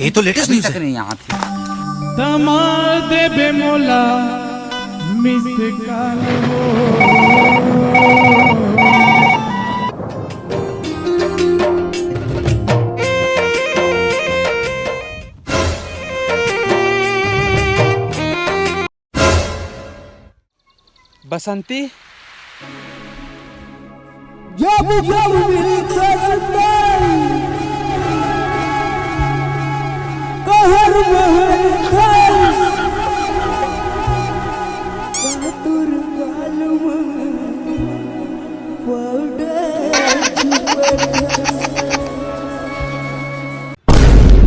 ये तो latest news तक है। नहीं यहाँ थी। दे बेमोला मिस कॉल बसंती जब जब मिलता कहर कातुर गालम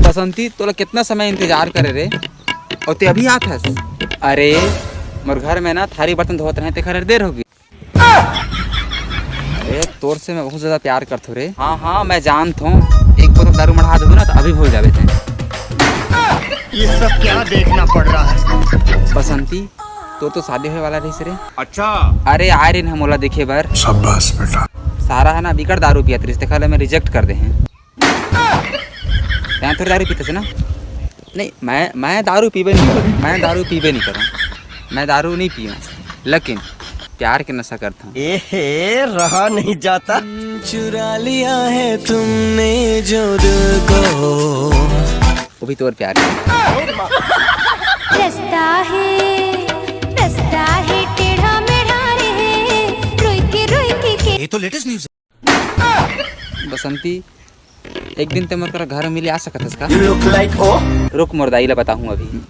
बसंती तोला कितना समय इंतजार करे रे, और ते अभी आत हस? अरे मोर घर में ना थारी बर्तन धोत रहे, ते खैर देर होगी। अरे तोर से मैं बहुत ज्यादा प्यार करता हूँ रे। हाँ हाँ मैं जानता हूँ, एक बोतल दारू मढ़ा दोगे ना तो अभी भूल जावे थे। ये सब क्या देखना पड़ रहा है? बसंती तो शादी होने वाला रही रे। अच्छा। अरे आए रे मोला देखे बार। शाबाश बेटा। सारा है ना बिगड़ दारू पिया तेरे, देखा मैं रिजेक्ट कर दे हैं। यहाँ थोड़ी दारू पीते थे ना? नहीं मैं दारू पीबे नहीं करूँ, मैं दारू पीबे नहीं करूँ, मैं दारू नहीं पीऊँ, लेकिन प्यार के नशा करता हूँ। एहे रहा नहीं जाता। चुरा लिया है तुमने जो दिल को, वो भी तोर प्यार रास्ता है टेढ़ा मेढ़ा रे, रोई के ये तो लेटेस्ट न्यूज़ है। बसंती एक दिन ते मोर कर घर मिले आ सकत है इसका? Look like oh. रुक मोर दाई ला बताऊँ अभी।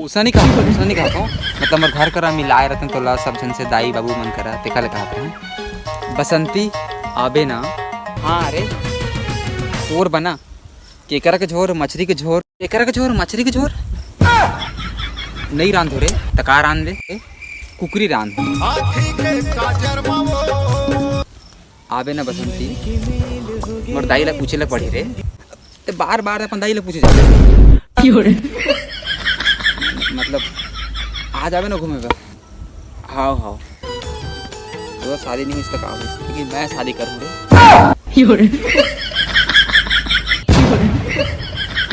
उसा नहीं कहता हूँ, मतलब मोर घर करा मिलाए रहते तो ला सब जन से दाई बाबू मन करा ते कल कहते हैं। बसंती आबे ना। हाँ अरे और बना केकरा के झोर, मछली के झोर, केकरा के झोर, मछली के झोर नहीं रांधो रे, तका रांध दे, कुकरी रांध। आबे ना बसंती मोर दाई ला पूछे ला पड़ी रे, ते बार बार अपन दाई ला पूछे जाते मतलब आ जावे ना घूमे पर। हाँ हाँ तो शादी नहीं इसका काम है, क्योंकि मैं शादी करूँ रे।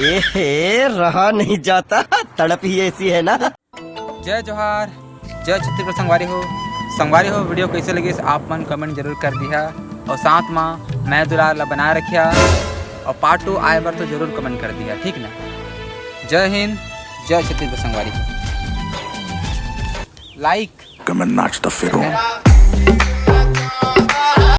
एहे रहा नहीं जाता, तड़प ही ऐसी है ना। जय जोहार, जय छत्तीसगढ़ संगवारी हो। वीडियो कैसे लगी आप मन कमेंट जरूर कर दिया, और साथ में मैं दुलार ला बना रखिया, और पार्ट 2 आए बार तो जरूर कमेंट कर दिया, ठीक ना? जय हिंद, जय छत्तीसगढ़ संगवारी हो। लाइक कमेंट नाचता फिरो।